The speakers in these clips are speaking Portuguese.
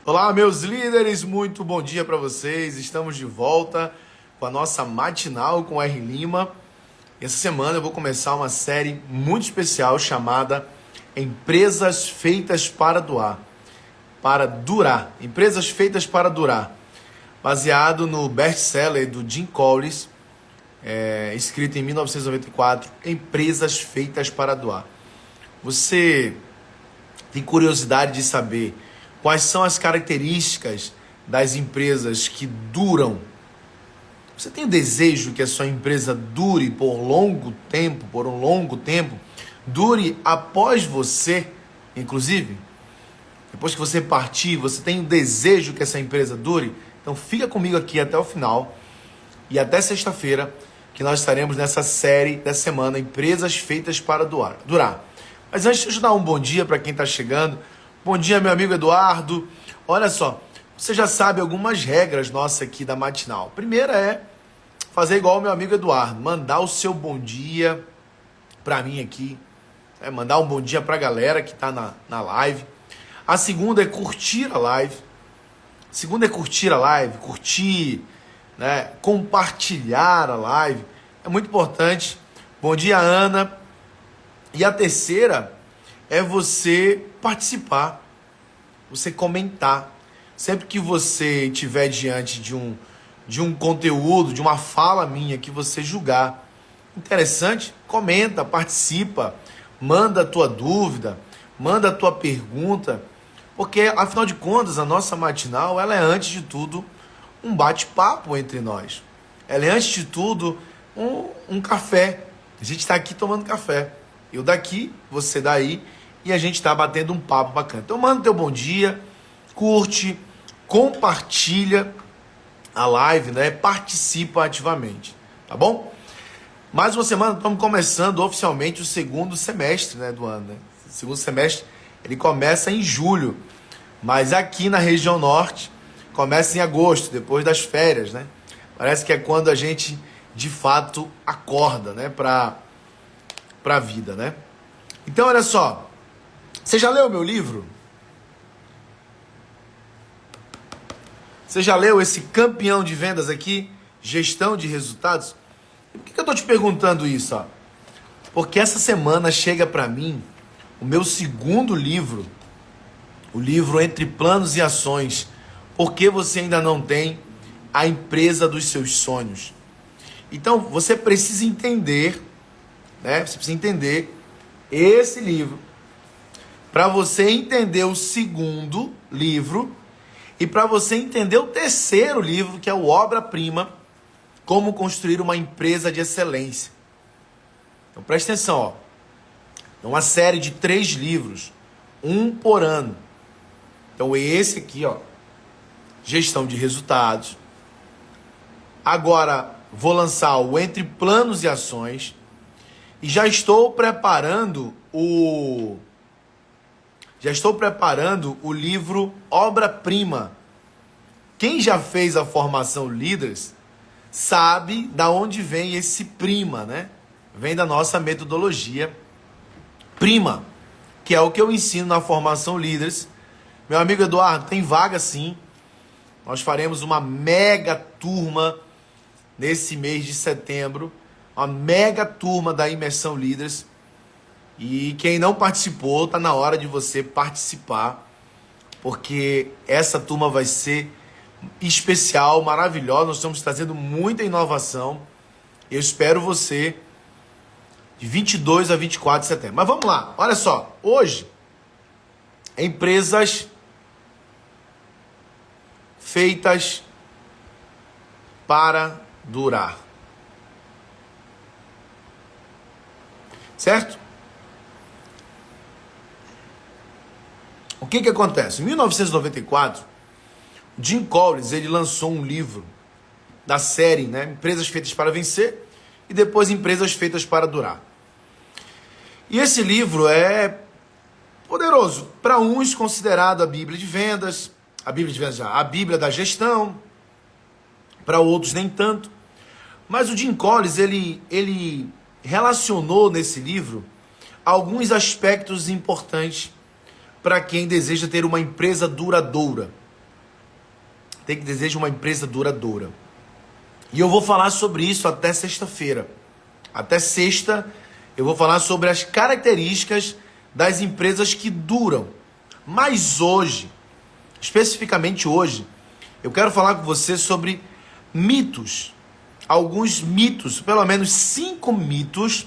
Olá, meus líderes, muito bom dia para vocês. Estamos de volta com a nossa matinal com R. Lima. Essa semana eu vou começar uma série muito especial chamada Empresas Feitas para Doar. Para durar. Empresas Feitas para Durar. Baseado no best-seller do Jim Collins, escrito em 1994, Empresas Feitas para Doar. Você tem curiosidade de saber quais são as características das empresas que duram? Você tem o desejo que a sua empresa dure por um longo tempo, dure após você, inclusive? Depois que você partir, você tem o desejo que essa empresa dure? Então fica comigo aqui até o final e até sexta-feira, que nós estaremos nessa série da semana, Empresas Feitas para Durar. Mas antes, deixa eu dar um bom dia para quem está chegando. Bom dia, meu amigo Eduardo. Olha só, você já sabe algumas regras nossas aqui da matinal. A primeira é fazer igual o meu amigo Eduardo, mandar o seu bom dia para mim aqui, mandar um bom dia para a galera que está na live. A segunda é curtir a live. Curtir, né, compartilhar a live. É muito importante. Bom dia, Ana. E a terceira é você participar, você comentar. Sempre que você estiver diante de um conteúdo, de uma fala minha que você julgar interessante, comenta, participa, manda a tua dúvida, manda a tua pergunta, porque afinal de contas a nossa matinal, ela é antes de tudo um bate-papo entre nós. Ela é antes de tudo um café. A gente está aqui tomando café. Eu daqui, você daí, e a gente está batendo um papo bacana. Então manda teu bom dia, curte, compartilha a live, né? Participa ativamente, tá bom? Mais uma semana, estamos começando oficialmente o segundo semestre, né, do ano, né? O segundo semestre, ele começa em julho, mas aqui na região norte, começa em agosto, depois das férias, né? Parece que é quando a gente, de fato, acorda, né, pra vida, né? Então, olha só, você já leu meu livro? Você já leu esse campeão de vendas aqui? Gestão de resultados? E por que eu tô te perguntando isso? Ó? Porque essa semana chega para mim o meu segundo livro, o livro Entre Planos e Ações. Por que você ainda não tem a empresa dos seus sonhos? Então, você precisa entender, né? Você precisa entender esse livro para você entender o segundo livro e para você entender o terceiro livro, que é o Obra-Prima, Como Construir uma Empresa de Excelência. Então preste atenção, ó. É uma série de 3 livros, um por ano. Então esse aqui, ó, Gestão de Resultados. Agora vou lançar o Entre Planos e Ações e já estou preparando o livro Obra-Prima. Quem já fez a formação Líderes sabe da onde vem esse prima, né? Vem da nossa metodologia Prima, que é o que eu ensino na formação Líderes. Meu amigo Eduardo, tem vaga sim. Nós faremos uma mega turma nesse mês de setembro, uma mega turma da Imersão Líderes. E quem não participou, tá na hora de você participar, porque essa turma vai ser especial, maravilhosa. Nós estamos trazendo muita inovação. Eu espero você de 22 a 24 de setembro. Mas vamos lá, olha só. Hoje, empresas feitas para durar. Certo? O que acontece? Em 1994, Jim Collins, ele lançou um livro da série, né, Empresas Feitas para Vencer e depois Empresas Feitas para Durar. E esse livro é poderoso. Para uns, considerado a Bíblia de Vendas, a Bíblia da Gestão. Para outros, nem tanto. Mas o Jim Collins, ele relacionou nesse livro alguns aspectos importantes para quem deseja ter uma empresa duradoura. tem que desejar uma empresa duradoura. E eu vou falar sobre isso até sexta-feira. Até sexta, eu vou falar sobre as características das empresas que duram. Mas hoje, especificamente hoje, eu quero falar com você sobre mitos. Alguns mitos, pelo menos 5 mitos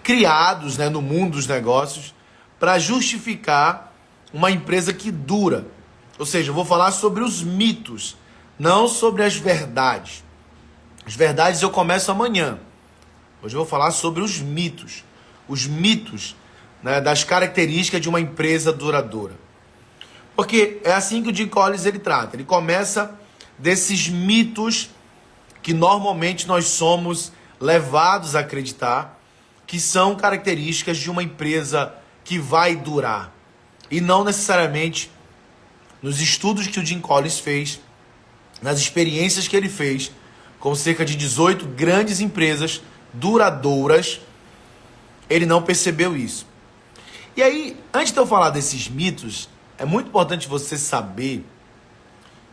criados, né, no mundo dos negócios para justificar uma empresa que dura. Ou seja, eu vou falar sobre os mitos, não sobre as verdades. As verdades eu começo amanhã. Hoje eu vou falar sobre os mitos. Os mitos, né, das características de uma empresa duradoura. Porque é assim que o Jim Collins ele trata. Ele começa desses mitos que normalmente nós somos levados a acreditar que são características de uma empresa que vai durar. E não necessariamente nos estudos que o Jim Collins fez, nas experiências que ele fez com cerca de 18 grandes empresas duradouras, ele não percebeu isso. E aí, antes de eu falar desses mitos, é muito importante você saber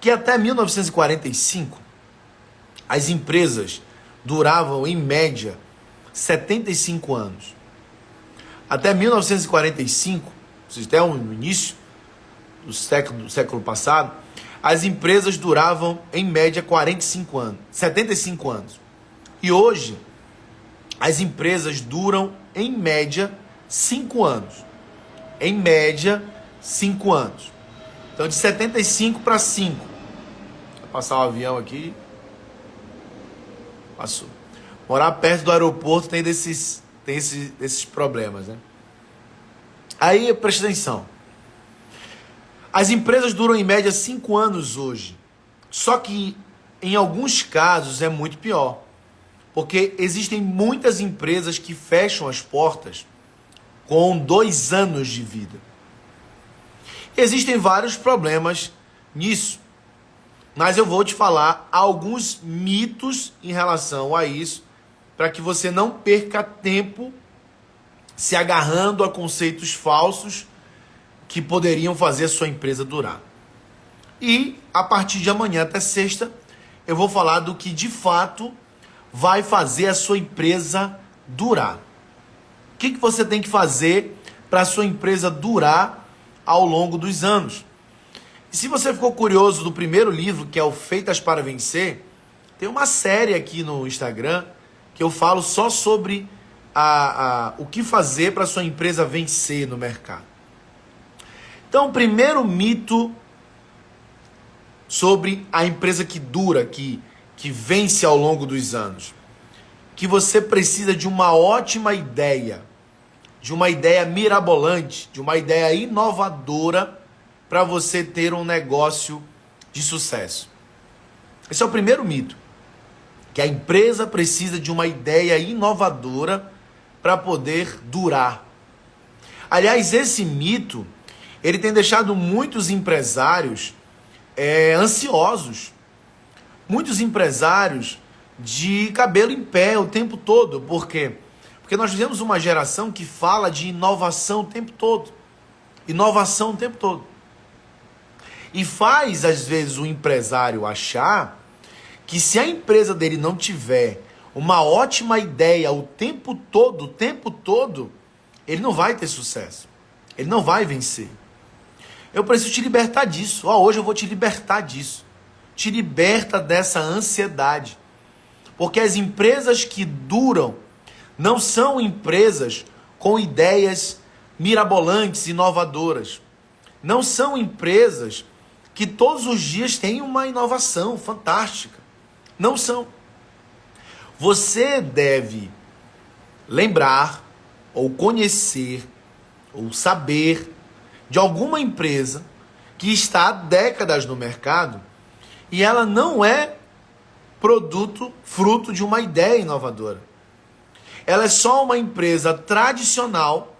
que até 1945, as empresas duravam, em média, 75 anos. Até 1945, ou seja, até o início do século passado, as empresas duravam, em média, 45 anos, 75 anos. E hoje, as empresas duram, em média, 5 anos. Em média, 5 anos. Então, de 75 para 5. Vou passar um avião aqui. Passou. Morar perto do aeroporto tem esses problemas, né? Aí, presta atenção. As empresas duram, em média, 5 anos hoje. Só que, em alguns casos, é muito pior. Porque existem muitas empresas que fecham as portas com 2 anos de vida. Existem vários problemas nisso, mas eu vou te falar alguns mitos em relação a isso, para que você não perca tempo se agarrando a conceitos falsos que poderiam fazer a sua empresa durar. E a partir de amanhã até sexta, eu vou falar do que de fato vai fazer a sua empresa durar. O que você tem que fazer para a sua empresa durar ao longo dos anos? E se você ficou curioso do primeiro livro, que é o Feitas para Vencer, tem uma série aqui no Instagram que eu falo só sobre o que fazer para a sua empresa vencer no mercado. Então, o primeiro mito sobre a empresa que dura, que vence ao longo dos anos, que você precisa de uma ótima ideia, de uma ideia mirabolante, de uma ideia inovadora para você ter um negócio de sucesso. Esse é o primeiro mito, que a empresa precisa de uma ideia inovadora para poder durar. Aliás, esse mito, ele tem deixado muitos empresários ansiosos, muitos empresários de cabelo em pé o tempo todo. Por quê? Porque nós vivemos uma geração que fala de inovação o tempo todo. Inovação o tempo todo. E faz, às vezes, o empresário achar que se a empresa dele não tiver uma ótima ideia o tempo todo, ele não vai ter sucesso. Ele não vai vencer. Eu preciso te libertar disso. Hoje eu vou te libertar disso. Te liberta dessa ansiedade. Porque as empresas que duram não são empresas com ideias mirabolantes, inovadoras. Não são empresas que todos os dias têm uma inovação fantástica. Não são. Você deve lembrar, ou conhecer, ou saber de alguma empresa que está há décadas no mercado e ela não é fruto de uma ideia inovadora. Ela é só uma empresa tradicional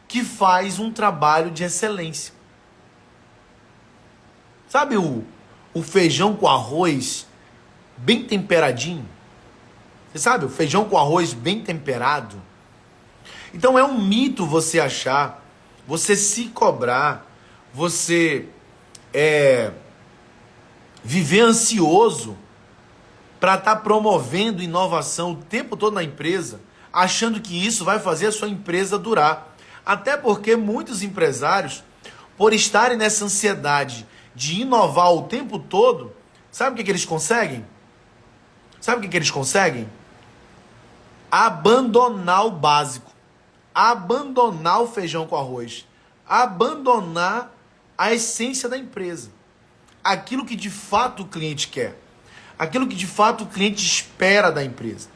que faz um trabalho de excelência. Sabe o feijão com arroz bem temperadinho? Você sabe, o feijão com arroz bem temperado? Então é um mito você achar, você se cobrar, você viver ansioso para estar promovendo inovação o tempo todo na empresa, achando que isso vai fazer a sua empresa durar. Até porque muitos empresários, por estarem nessa ansiedade de inovar o tempo todo, sabe o que eles conseguem? Sabe o que eles conseguem? Abandonar o básico. Abandonar o feijão com arroz. Abandonar a essência da empresa. Aquilo que de fato o cliente quer. Aquilo que de fato o cliente espera da empresa.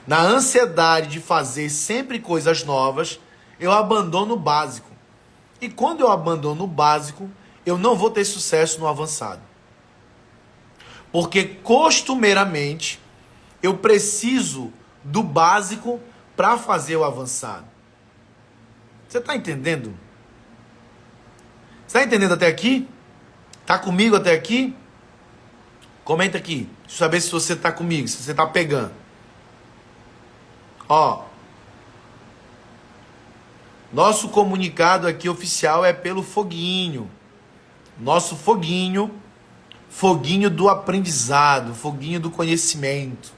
Na ansiedade de fazer sempre coisas novas, eu abandono o básico. E quando eu abandono o básico, eu não vou ter sucesso no avançado. Porque costumeiramente eu preciso do básico para fazer o avançado. Você está entendendo? Você está entendendo até aqui? Está comigo até aqui? Comenta aqui. Deixa eu saber se você está comigo, se você está pegando. Ó. Nosso comunicado aqui oficial é pelo foguinho. Nosso foguinho. Foguinho do aprendizado. Foguinho do conhecimento.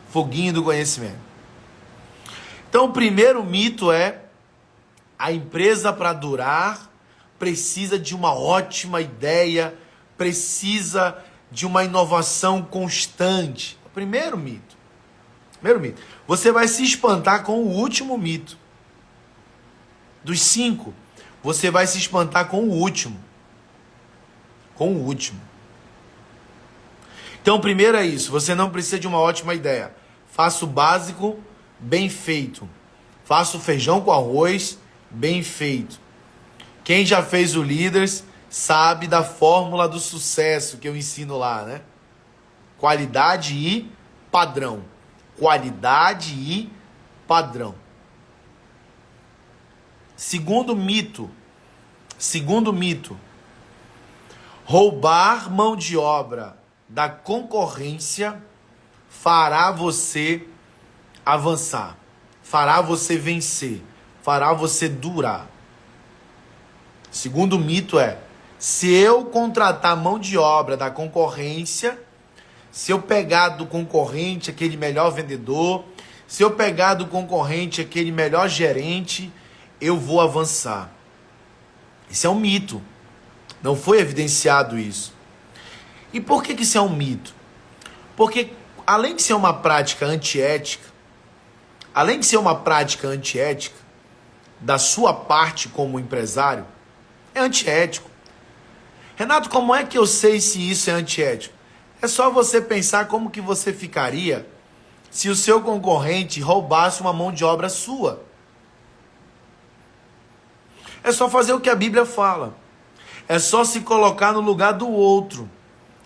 Foguinho do conhecimento. Então, o primeiro mito é: a empresa, para durar, precisa de uma ótima ideia, precisa de uma inovação constante. O primeiro mito. Primeiro mito. Você vai se espantar com o último mito. Dos 5, você vai se espantar com o último. Com o último. Então, primeiro é isso. Você não precisa de uma ótima ideia. Faça o básico bem feito. Faça o feijão com arroz bem feito. Quem já fez o Líderes sabe da fórmula do sucesso que eu ensino lá, né? Qualidade e padrão. Qualidade e padrão. Segundo mito. Roubar mão de obra da concorrência fará você avançar, fará você vencer, fará você durar. Segundo mito é: se eu contratar mão de obra da concorrência, se eu pegar do concorrente aquele melhor vendedor, se eu pegar do concorrente aquele melhor gerente, eu vou avançar. Isso é um mito. Não foi evidenciado isso. E por que isso é um mito? Porque além de ser uma prática antiética, da sua parte como empresário, é antiético. Renato, como é que eu sei se isso é antiético? É só você pensar como que você ficaria se o seu concorrente roubasse uma mão de obra sua. É só fazer o que a Bíblia fala. É só se colocar no lugar do outro.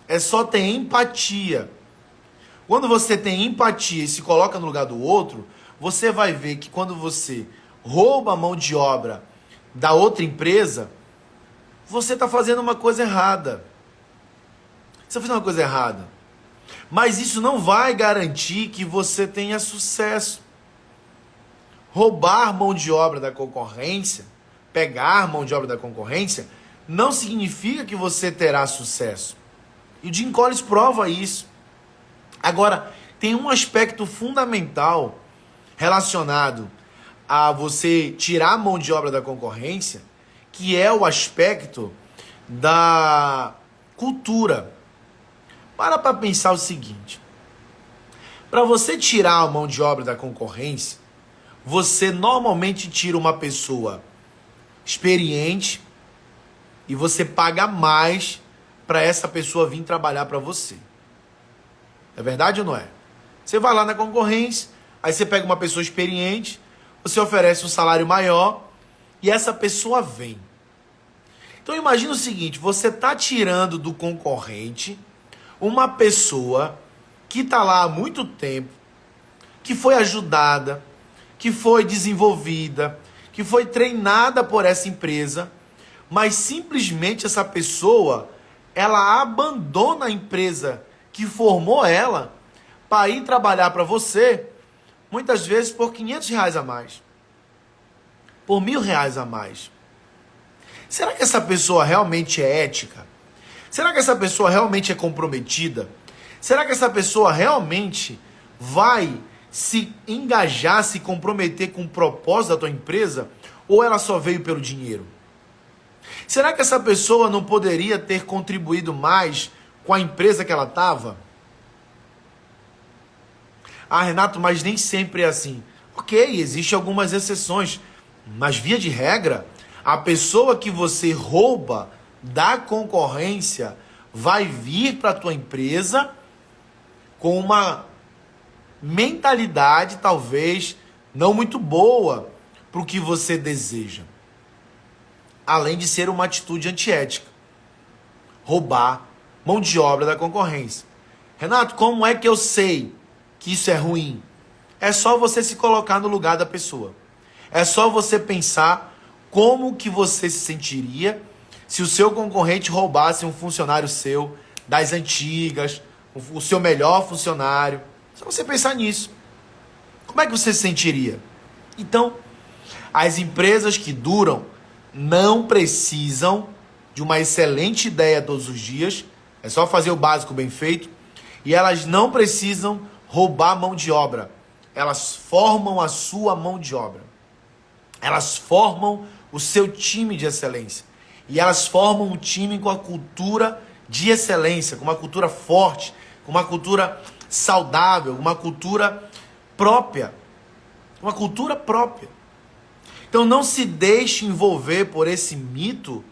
É só ter empatia. Quando você tem empatia e se coloca no lugar do outro, você vai ver que quando você rouba a mão de obra da outra empresa, você está fazendo uma coisa errada. Você está fazendo uma coisa errada. Mas isso não vai garantir que você tenha sucesso. Roubar mão de obra da concorrência, pegar mão de obra da concorrência, não significa que você terá sucesso. E o Jim Collins prova isso. Agora, tem um aspecto fundamental relacionado a você tirar a mão de obra da concorrência, que é o aspecto da cultura. Para pensar o seguinte: para você tirar a mão de obra da concorrência, você normalmente tira uma pessoa experiente e você paga mais para essa pessoa vir trabalhar para você. É verdade ou não é? Você vai lá na concorrência, aí você pega uma pessoa experiente, você oferece um salário maior e essa pessoa vem. Então imagina o seguinte: você está tirando do concorrente uma pessoa que está lá há muito tempo, que foi ajudada, que foi desenvolvida, que foi treinada por essa empresa, mas simplesmente essa pessoa, ela abandona a empresa que formou ela para ir trabalhar para você, muitas vezes por R$500 a mais, por R$1.000 a mais. Será que essa pessoa realmente é ética? Será que essa pessoa realmente é comprometida? Será que essa pessoa realmente vai se engajar, se comprometer com o propósito da tua empresa? Ou ela só veio pelo dinheiro? Será que essa pessoa não poderia ter contribuído mais com a empresa que ela estava? Ah, Renato, mas nem sempre é assim. Ok, existem algumas exceções, mas via de regra, a pessoa que você rouba da concorrência vai vir para a tua empresa com uma mentalidade talvez não muito boa para o que você deseja. Além de ser uma atitude antiética. Roubar mão de obra da concorrência. Renato, como é que eu sei que isso é ruim? É só você se colocar no lugar da pessoa. É só você pensar como que você se sentiria se o seu concorrente roubasse um funcionário seu das antigas, o seu melhor funcionário. Só você pensar nisso. Como é que você se sentiria? Então, as empresas que duram não precisam de uma excelente ideia todos os dias. É só fazer o básico bem feito. E elas não precisam roubar mão de obra. Elas formam a sua mão de obra. Elas formam o seu time de excelência. E elas formam um time com a cultura de excelência, com uma cultura forte, com uma cultura saudável, uma cultura própria. Uma cultura própria. Então não se deixe envolver por esse mito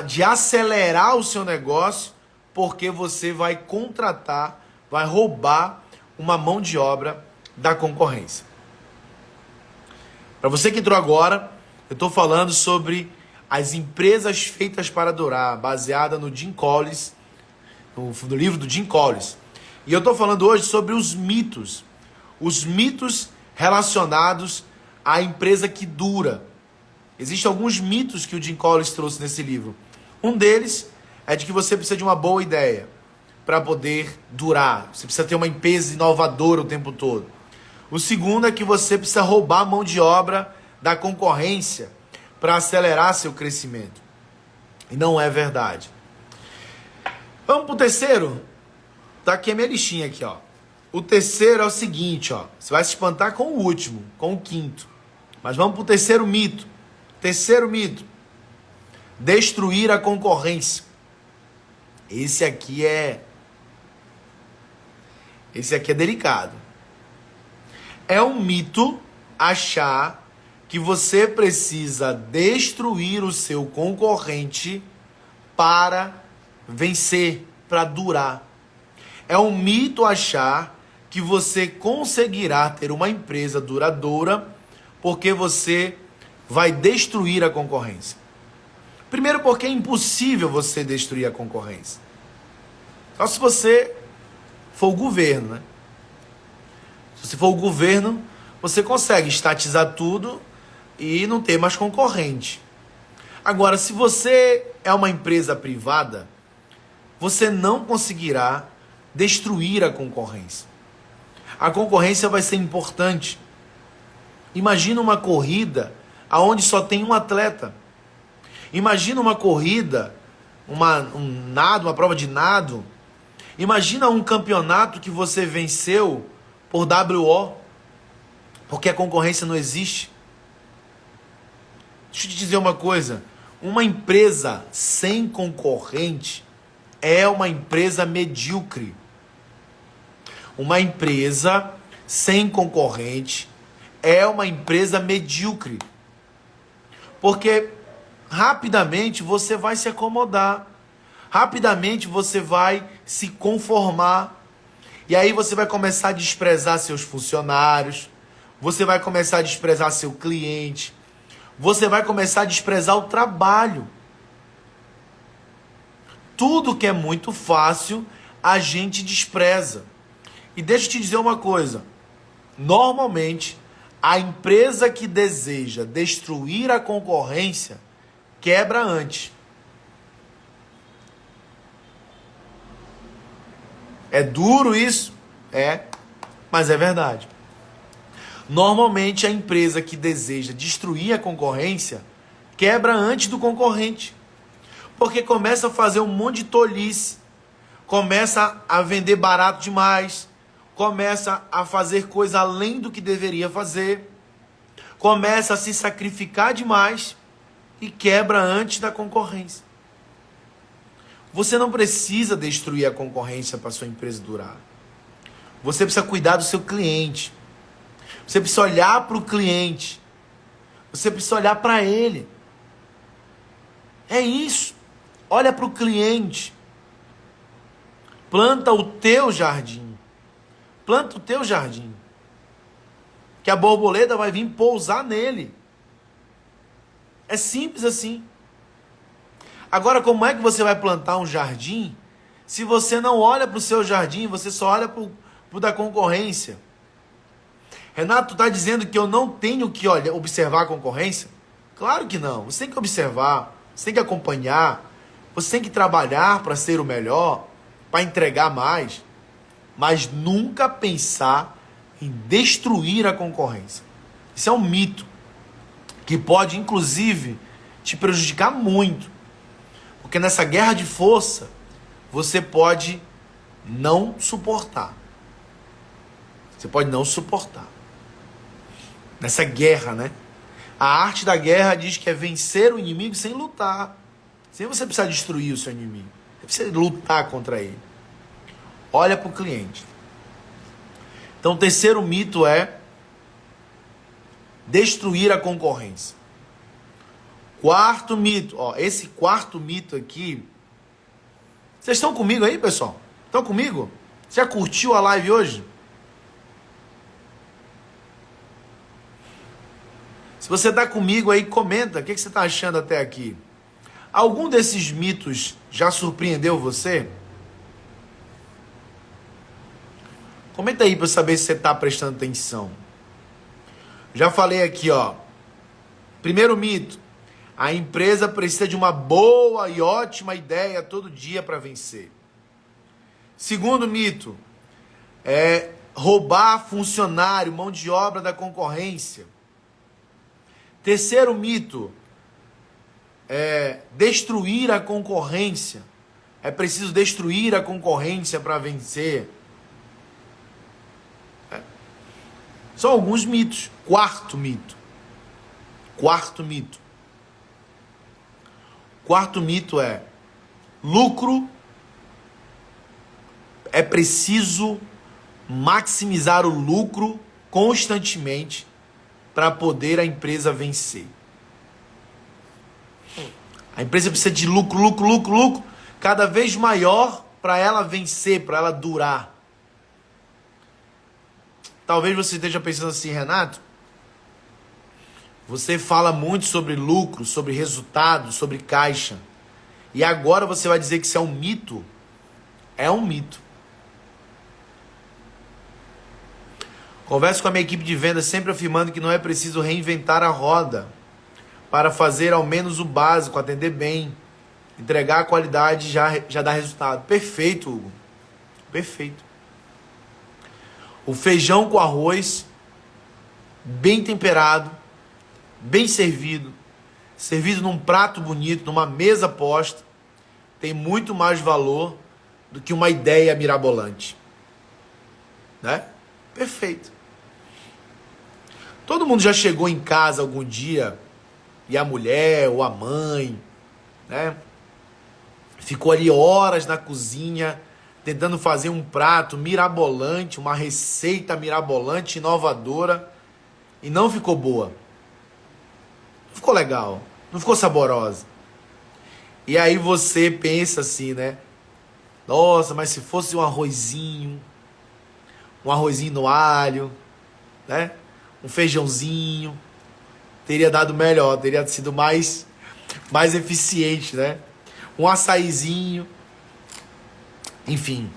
de acelerar o seu negócio, porque você vai contratar, vai roubar uma mão de obra da concorrência. Para você que entrou agora, eu estou falando sobre as empresas feitas para durar, baseada no Jim Collins, no livro do Jim Collins. E eu estou falando hoje sobre os mitos relacionados à empresa que dura. Existem alguns mitos que o Jim Collins trouxe nesse livro. Um deles é de que você precisa de uma boa ideia para poder durar. Você precisa ter uma empresa inovadora o tempo todo. O segundo é que você precisa roubar a mão de obra da concorrência para acelerar seu crescimento. E não é verdade. Vamos para o terceiro? Tá aqui a minha listinha aqui, ó. O terceiro é o seguinte, ó. Você vai se espantar com o último, com o quinto. Mas vamos para o terceiro mito. Terceiro mito. Destruir a concorrência. Esse aqui é delicado. É um mito achar que você precisa destruir o seu concorrente para vencer, para durar. É um mito achar que você conseguirá ter uma empresa duradoura porque você vai destruir a concorrência. Primeiro porque é impossível você destruir a concorrência. Só se você for o governo, né? Se você for o governo, você consegue estatizar tudo e não ter mais concorrente. Agora, se você é uma empresa privada, você não conseguirá destruir a concorrência. A concorrência vai ser importante. Imagina uma corrida onde só tem um atleta. Imagina uma corrida, uma prova de nado. Imagina um campeonato que você venceu por WO, porque a concorrência não existe. Deixa eu te dizer uma coisa. Uma empresa sem concorrente é uma empresa medíocre. Uma empresa sem concorrente é uma empresa medíocre. Porque rapidamente você vai se acomodar. Rapidamente você vai se conformar. E aí você vai começar a desprezar seus funcionários. Você vai começar a desprezar seu cliente. Você vai começar a desprezar o trabalho. Tudo que é muito fácil, a gente despreza. E deixa eu te dizer uma coisa. Normalmente, a empresa que deseja destruir a concorrência quebra antes. É duro isso? É, mas é verdade. Normalmente a empresa que deseja destruir a concorrência quebra antes do concorrente. Porque começa a fazer um monte de tolice, começa a vender barato demais, começa a fazer coisa além do que deveria fazer, começa a se sacrificar demais e quebra antes da concorrência. Você não precisa destruir a concorrência para sua empresa durar. Você precisa cuidar do seu cliente. Você precisa olhar para o cliente. Você precisa olhar para ele. É isso. Olha para o cliente. Planta o teu jardim. Planta o teu jardim. Que a borboleta vai vir pousar nele. É simples assim. Agora, como é que você vai plantar um jardim se você não olha para o seu jardim, você só olha para o da concorrência? Renato, tu está dizendo que eu não tenho que observar a concorrência? Claro que não. Você tem que observar, você tem que acompanhar, você tem que trabalhar para ser o melhor, para entregar mais, mas nunca pensar em destruir a concorrência. Isso é um mito que pode, inclusive, te prejudicar muito. Porque nessa guerra de força, você pode não suportar. Você pode não suportar. Nessa guerra, né? A arte da guerra diz que é vencer o inimigo sem lutar. Sem você precisar destruir o seu inimigo. Você precisa lutar contra ele. Olha para o cliente. Então, o terceiro mito é destruir a concorrência. Quarto mito. Ó, esse quarto mito aqui. Vocês estão comigo aí, pessoal? Estão comigo? Você já curtiu a live hoje? Se você está comigo aí, comenta. O que você está achando até aqui? Algum desses mitos já surpreendeu você? Comenta aí para eu saber se você está prestando atenção. Já falei aqui, ó. Primeiro mito. A empresa precisa de uma boa e ótima ideia todo dia para vencer. Segundo mito. É roubar funcionário, mão de obra da concorrência. Terceiro mito. É destruir a concorrência. É preciso destruir a concorrência para vencer. São alguns mitos. Quarto mito. Quarto mito. Quarto mito é lucro. É preciso maximizar o lucro constantemente para poder a empresa vencer. A empresa precisa de lucro, lucro, lucro, lucro, cada vez maior para ela vencer, para ela durar. Talvez você esteja pensando assim, Renato, você fala muito sobre lucro, sobre resultado, sobre caixa. E agora você vai dizer que isso é um mito? É um mito. Converso com a minha equipe de vendas sempre afirmando que não é preciso reinventar a roda para fazer ao menos o básico, atender bem, entregar a qualidade já dá resultado. Perfeito, Hugo. Perfeito. O feijão com arroz, bem temperado, bem servido, servido num prato bonito, numa mesa posta, tem muito mais valor do que uma ideia mirabolante. Né? Perfeito. Todo mundo já chegou em casa algum dia e a mulher ou a mãe, né, ficou ali horas na cozinha tentando fazer um prato mirabolante, uma receita mirabolante, inovadora, e não ficou boa. Não ficou legal, não ficou saborosa. E aí você pensa assim, né? Nossa, mas se fosse um arrozinho no alho, né? Um feijãozinho, teria dado melhor, teria sido mais eficiente, né? Um açaizinho. Enfim,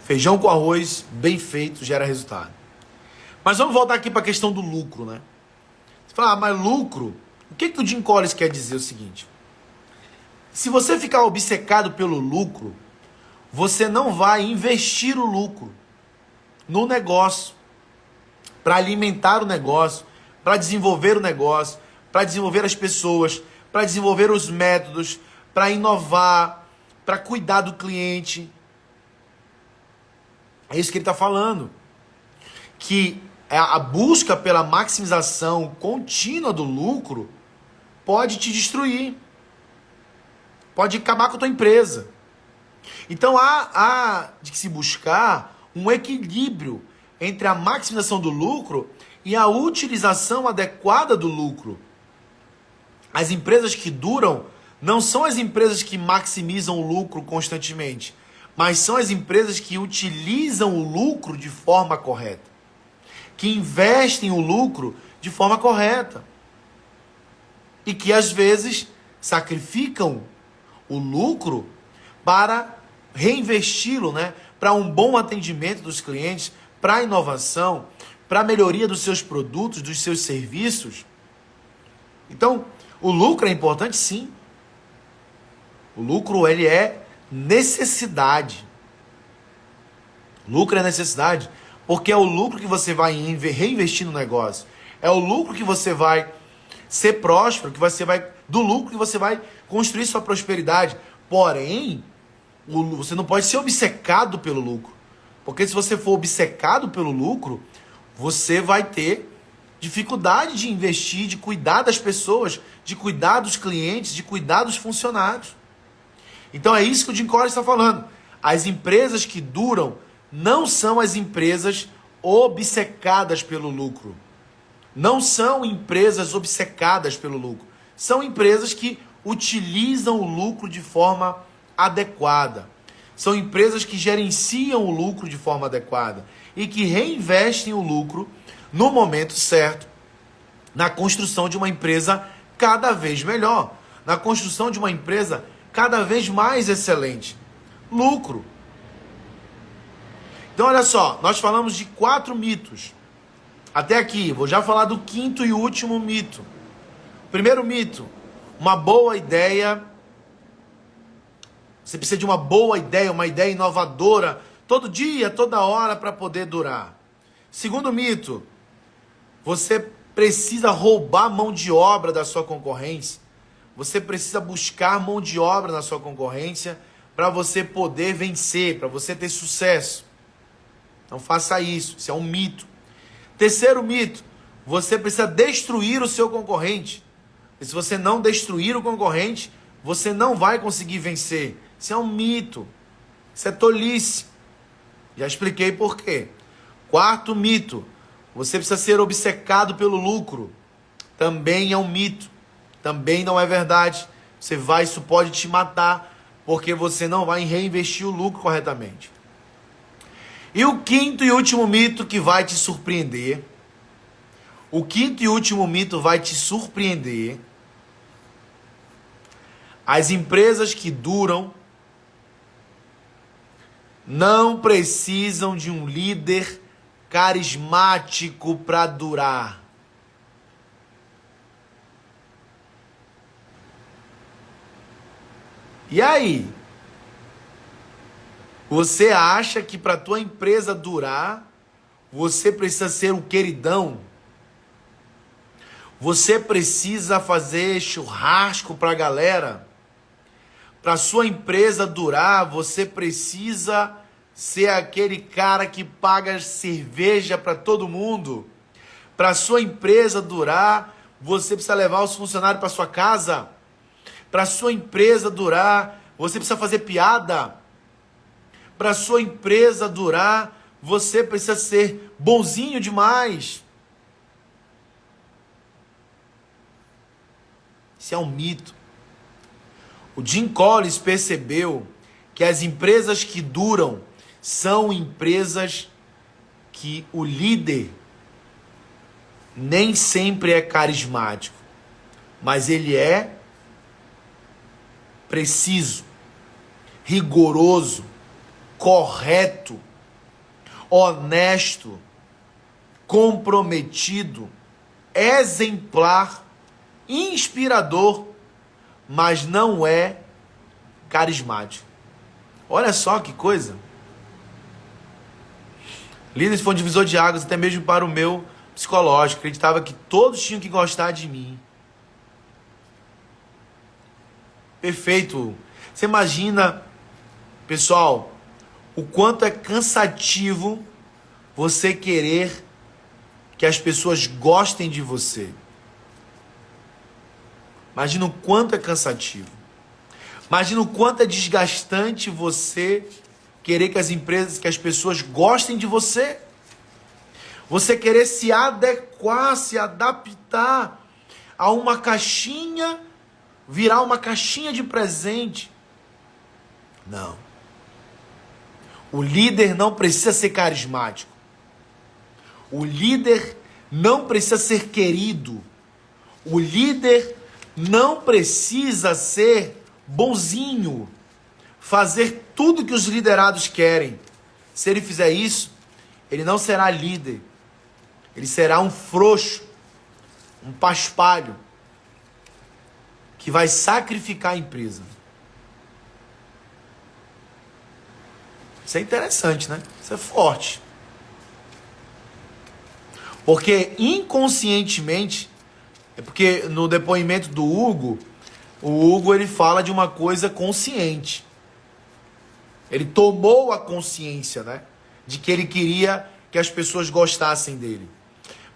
feijão com arroz bem feito gera resultado. Mas vamos voltar aqui para a questão do lucro, né? Você fala, mas lucro, o que o Jim Collins quer dizer? É o seguinte: se você ficar obcecado pelo lucro, você não vai investir o lucro no negócio. para alimentar o negócio, para desenvolver o negócio, para desenvolver as pessoas, para desenvolver os métodos, para inovar, para cuidar do cliente. É isso que ele está falando. Que a busca pela maximização contínua do lucro pode te destruir. Pode acabar com a tua empresa. Então há de se buscar um equilíbrio entre a maximização do lucro e a utilização adequada do lucro. As empresas que duram não são as empresas que maximizam o lucro constantemente, mas são as empresas que utilizam o lucro de forma correta, que investem o lucro de forma correta e que às vezes sacrificam o lucro para reinvesti-lo, né, para um bom atendimento dos clientes, para a inovação, para a melhoria dos seus produtos, dos seus serviços. Então, o lucro é importante, sim. O lucro, ele é necessidade. Lucro é necessidade, porque é o lucro que você vai reinvestir no negócio. É o lucro que você vai ser próspero, do lucro que você vai construir sua prosperidade. Porém, você não pode ser obcecado pelo lucro. Porque se você for obcecado pelo lucro, você vai ter dificuldade de investir, de cuidar das pessoas, de cuidar dos clientes, de cuidar dos funcionários. Então é isso que o Jim Collins está falando. As empresas que duram não são as empresas obcecadas pelo lucro. Não são empresas obcecadas pelo lucro. São empresas que utilizam o lucro de forma adequada. São empresas que gerenciam o lucro de forma adequada e que reinvestem o lucro no momento certo, na construção de uma empresa cada vez melhor, na construção de uma empresa cada vez mais excelente. Lucro. Então, olha só, nós falamos de 4 mitos. Até aqui, vou já falar do 5º e último mito. Primeiro mito, uma boa ideia. Você precisa de uma boa ideia, uma ideia inovadora, todo dia, toda hora, para poder durar. Segundo mito, você precisa roubar mão de obra da sua concorrência. Você precisa buscar mão de obra na sua concorrência para você poder vencer, para você ter sucesso. Não faça isso, isso é um mito. Terceiro mito, você precisa destruir o seu concorrente. E se você não destruir o concorrente, você não vai conseguir vencer. Isso é um mito. Isso é tolice. Já expliquei por quê. Quarto mito, você precisa ser obcecado pelo lucro. Também é um mito. Também não é verdade. Isso pode te matar, porque você não vai reinvestir o lucro corretamente. E o 5º e último mito que vai te surpreender. O 5º e último mito vai te surpreender. As empresas que duram não precisam de um líder carismático para durar. E aí? Você acha que para tua empresa durar, você precisa ser um queridão? Você precisa fazer churrasco para a galera? Para sua empresa durar, você precisa ser aquele cara que paga cerveja para todo mundo? Para sua empresa durar, você precisa levar os funcionários para sua casa? Para sua empresa durar, você precisa fazer piada? Para sua empresa durar, você precisa ser bonzinho demais? Isso é um mito. O Jim Collins percebeu que as empresas que duram são empresas que o líder nem sempre é carismático, mas ele é preciso, rigoroso, correto, honesto, comprometido, exemplar, inspirador, mas não é carismático. Olha só que coisa. Líderes foi um divisor de águas até mesmo para o meu psicológico, acreditava que todos tinham que gostar de mim. Perfeito. Você imagina, pessoal, o quanto é cansativo você querer que as pessoas gostem de você. Imagina o quanto é cansativo. Imagina o quanto é desgastante você querer que as pessoas gostem de você. Você querer se adequar, se adaptar a uma caixinha, virar uma caixinha de presente. Não. O líder não precisa ser carismático. O líder não precisa ser querido. O líder não precisa ser bonzinho, fazer tudo que os liderados querem. Se ele fizer isso, ele não será líder. Ele será um frouxo, um paspalho, que vai sacrificar a empresa. Isso é interessante, né? Isso é forte. Porque inconscientemente, é porque no depoimento do Hugo, o Hugo ele fala de uma coisa consciente. Ele tomou a consciência, né? De que ele queria que as pessoas gostassem dele.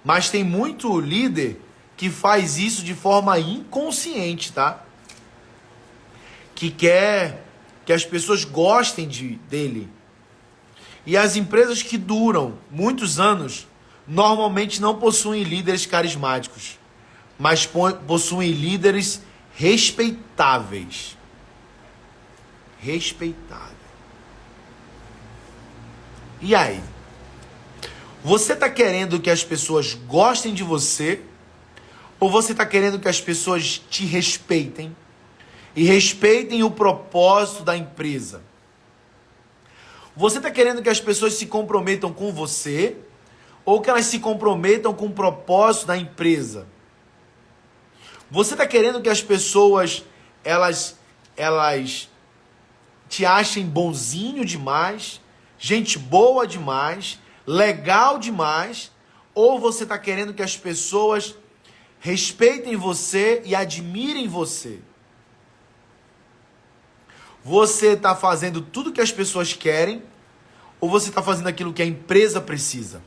Mas tem muito líder que faz isso de forma inconsciente, tá? Que quer que as pessoas gostem dele. E as empresas que duram muitos anos normalmente não possuem líderes carismáticos, mas possuem líderes respeitáveis. Respeitável. E aí? Você está querendo que as pessoas gostem de você? Ou você está querendo que as pessoas te respeitem? E respeitem o propósito da empresa? Você está querendo que as pessoas se comprometam com você? Ou que elas se comprometam com o propósito da empresa? Você está querendo que as pessoas, elas te achem bonzinho demais, gente boa demais, legal demais? Ou você está querendo que as pessoas respeitem você e admirem você? Você está fazendo tudo que as pessoas querem? Ou você está fazendo aquilo que a empresa precisa?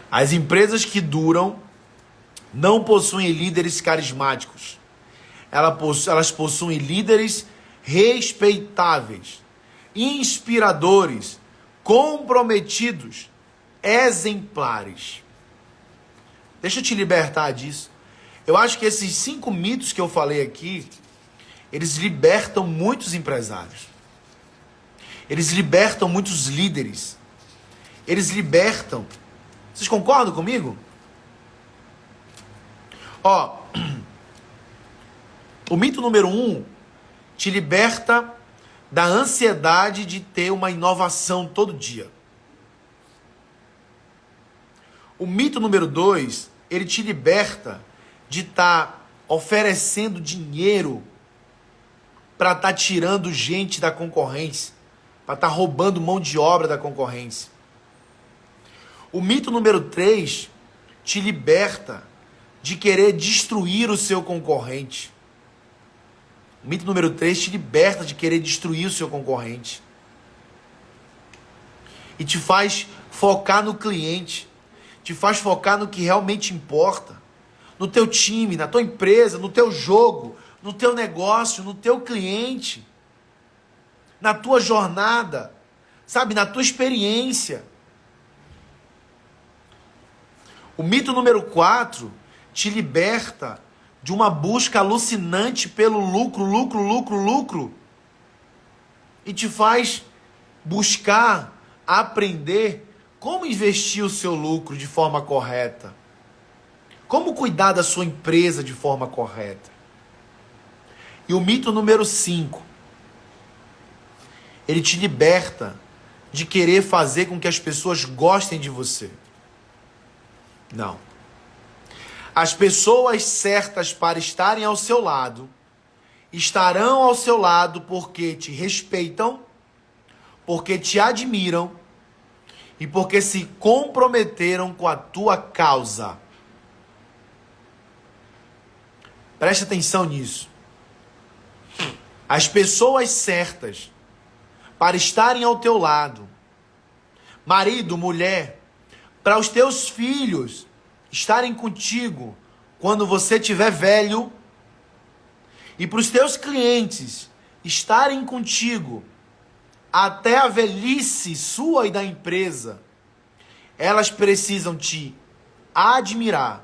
As empresas que duram não possuem líderes carismáticos. Elas possuem líderes respeitáveis, inspiradores, comprometidos, exemplares. Deixa eu te libertar disso. Eu acho que esses 5 mitos que eu falei aqui, eles libertam muitos empresários. Eles libertam muitos líderes. Eles libertam. Vocês concordam comigo? Ó, o mito número 1 te liberta da ansiedade de ter uma inovação todo dia. O mito número 2, ele te liberta de estar oferecendo dinheiro para estar tirando gente da concorrência, para estar roubando mão de obra da concorrência. O mito número 3 te liberta de querer destruir o seu concorrente. O mito número 3 te liberta de querer destruir o seu concorrente. E te faz focar no cliente. Te faz focar no que realmente importa. No teu time, na tua empresa, no teu jogo, no teu negócio, no teu cliente. Na tua jornada. Sabe, na tua experiência. O mito número 4 te liberta de uma busca alucinante pelo lucro. E te faz buscar, aprender como investir o seu lucro de forma correta. Como cuidar da sua empresa de forma correta. E o mito número 5, ele te liberta de querer fazer com que as pessoas gostem de você. Não. As pessoas certas para estarem ao seu lado estarão ao seu lado porque te respeitam, porque te admiram e porque se comprometeram com a tua causa. Preste atenção nisso. As pessoas certas para estarem ao teu lado, marido, mulher, para os teus filhos estarem contigo quando você estiver velho, e para os teus clientes estarem contigo até a velhice sua e da empresa, elas precisam te admirar,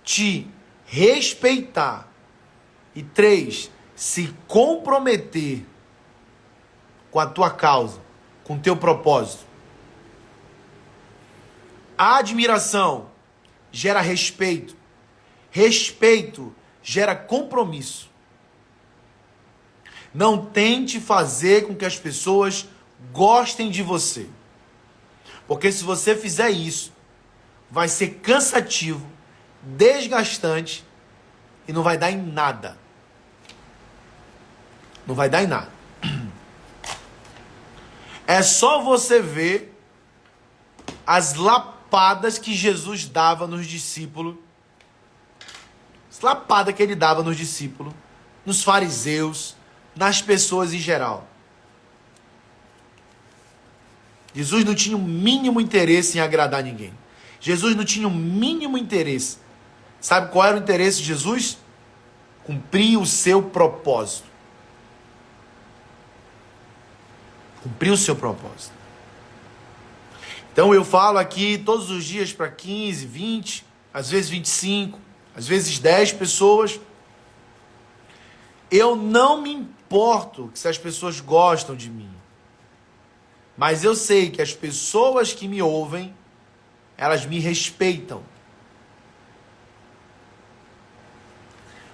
te respeitar e 3, se comprometer com a tua causa, com o teu propósito. A admiração gera respeito. Respeito gera compromisso. Não tente fazer com que as pessoas gostem de você. Porque se você fizer isso, vai ser cansativo, desgastante e não vai dar em nada. Não vai dar em nada. É só você ver as lapadas que Jesus dava nos discípulos. As lapadas que ele dava nos discípulos, nos fariseus, nas pessoas em geral. Jesus não tinha o mínimo interesse em agradar ninguém. Jesus não tinha o mínimo interesse. Sabe qual era o interesse de Jesus? Cumprir o seu propósito. Cumprir o seu propósito. Então eu falo aqui todos os dias para 15, 20, às vezes 25, às vezes 10 pessoas. Eu não me importo se as pessoas gostam de mim. Mas eu sei que as pessoas que me ouvem, elas me respeitam.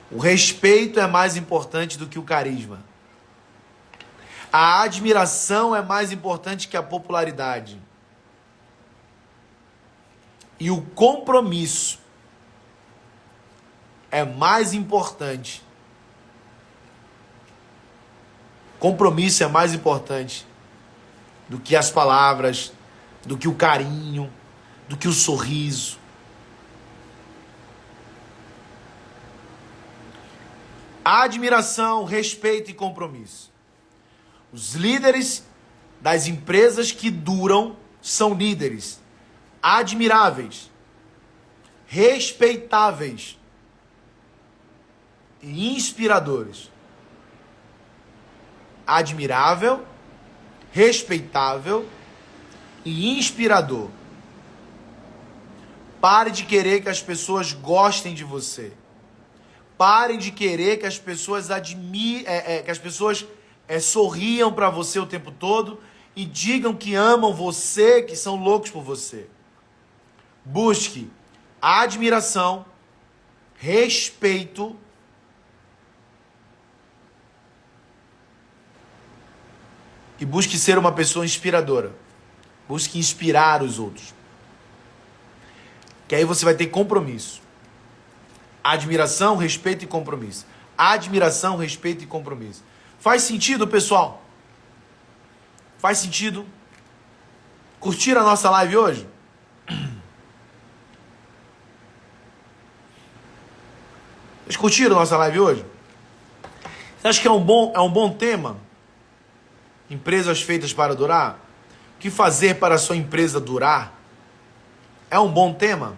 O respeito é mais importante do que o carisma. A admiração é mais importante que a popularidade. E o compromisso é mais importante. Compromisso é mais importante do que as palavras, do que o carinho, do que o sorriso. Admiração, respeito e compromisso. Os líderes das empresas que duram são líderes admiráveis, respeitáveis e inspiradores. Admirável, respeitável e inspirador. Pare de querer que as pessoas gostem de você. Parem de querer que as pessoas sorriam para você o tempo todo e digam que amam você, que são loucos por você. Busque admiração, respeito e busque ser uma pessoa inspiradora. Busque inspirar os outros. Que aí você vai ter compromisso. Admiração, respeito e compromisso. Admiração, respeito e compromisso. Faz sentido, pessoal? Faz sentido? Curtiram a nossa live hoje? Vocês curtiram a nossa live hoje? Você acha que é um bom tema? Empresas feitas para durar? O que fazer para a sua empresa durar? É um bom tema?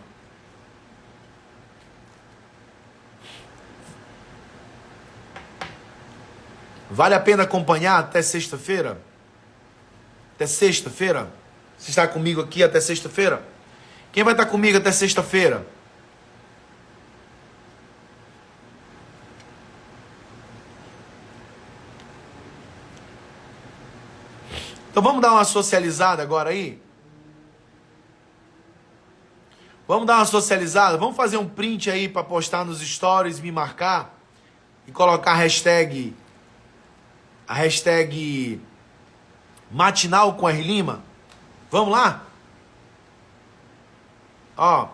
Vale a pena acompanhar até sexta-feira? Até sexta-feira? Você está comigo aqui até sexta-feira? Quem vai estar comigo até sexta-feira? Então vamos dar uma socializada agora aí? Vamos dar uma socializada? Vamos fazer um print aí para postar nos stories, me marcar e colocar a hashtag matinal com R Lima. Vamos lá? Ó.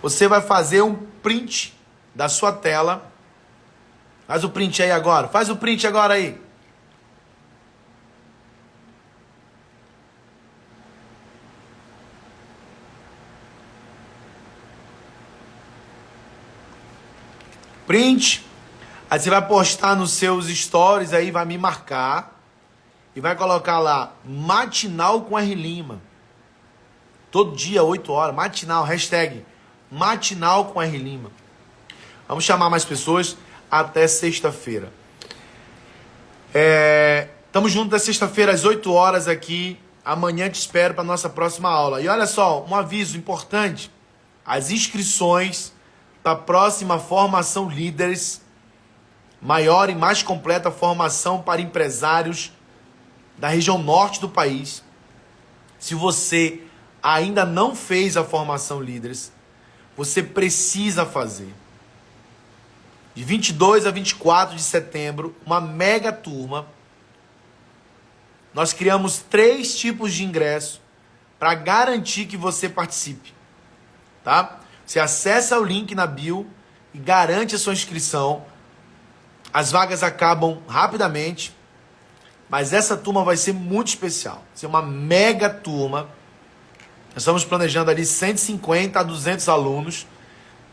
você vai fazer um print da sua tela. Faz o print aí agora. Faz o print agora aí. Print. Aí você vai postar nos seus stories aí, vai me marcar. E vai colocar lá, matinal com R Lima. Todo dia, 8 horas, matinal, hashtag matinal com R Lima. Vamos chamar mais pessoas até sexta-feira. Tamo junto até sexta-feira às 8 horas aqui. Amanhã te espero para nossa próxima aula. E olha só, um aviso importante. As inscrições para a próxima formação líderes, maior e mais completa formação para empresários da região norte do país. Se você ainda não fez a formação líderes, você precisa fazer. De 22 a 24 de setembro, uma mega turma. Nós criamos 3 tipos de ingresso para garantir que você participe. Tá? Você acessa o link na bio e garante a sua inscrição. As vagas acabam rapidamente. Mas essa turma vai ser muito especial. Vai ser uma mega turma. Nós estamos planejando ali 150 a 200 alunos.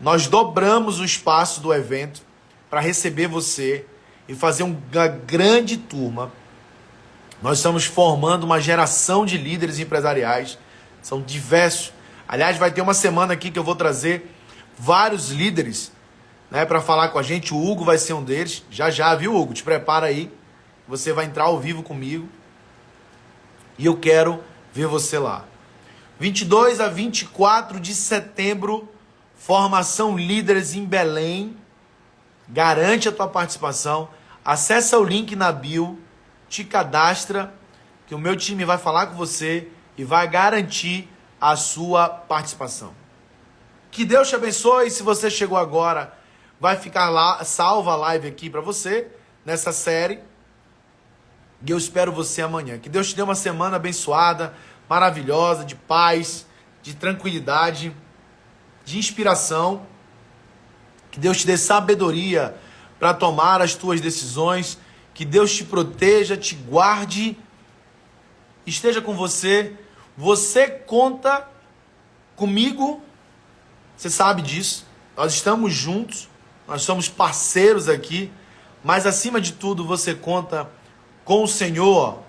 Nós dobramos o espaço do evento para receber você e fazer uma grande turma. Nós estamos formando uma geração de líderes empresariais. São diversos. Aliás, vai ter uma semana aqui que eu vou trazer vários líderes, né, para falar com a gente. O Hugo vai ser um deles. Já, viu, Hugo? Te prepara aí. Você vai entrar ao vivo comigo. E eu quero ver você lá. 22 a 24 de setembro, formação líderes em Belém. Garante a tua participação. Acessa o link na bio. Te cadastra. Que o meu time vai falar com você. E vai garantir a sua participação. Que Deus te abençoe. Se você chegou agora, vai ficar lá, salva a live aqui para você. Nessa série. E eu espero você amanhã. Que Deus te dê uma semana abençoada, maravilhosa, de paz, de tranquilidade, de inspiração. Que Deus te dê sabedoria para tomar as tuas decisões. Que Deus te proteja, te guarde, esteja com você. Você conta comigo, você sabe disso. Nós estamos juntos, nós somos parceiros aqui. Mas acima de tudo, você conta com o Senhor,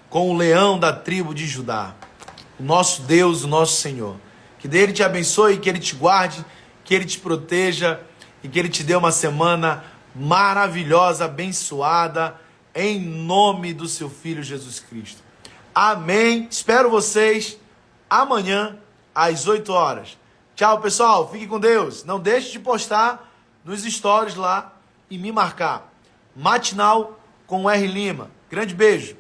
com o leão da tribo de Judá, o nosso Deus, o nosso Senhor. Que dele te abençoe, que ele te guarde, que ele te proteja e que ele te dê uma semana maravilhosa, abençoada, em nome do seu Filho Jesus Cristo. Amém. Espero vocês amanhã às 8 horas. Tchau, pessoal. Fique com Deus. Não deixe de postar nos stories lá e me marcar. Matinal com R Lima. Grande beijo.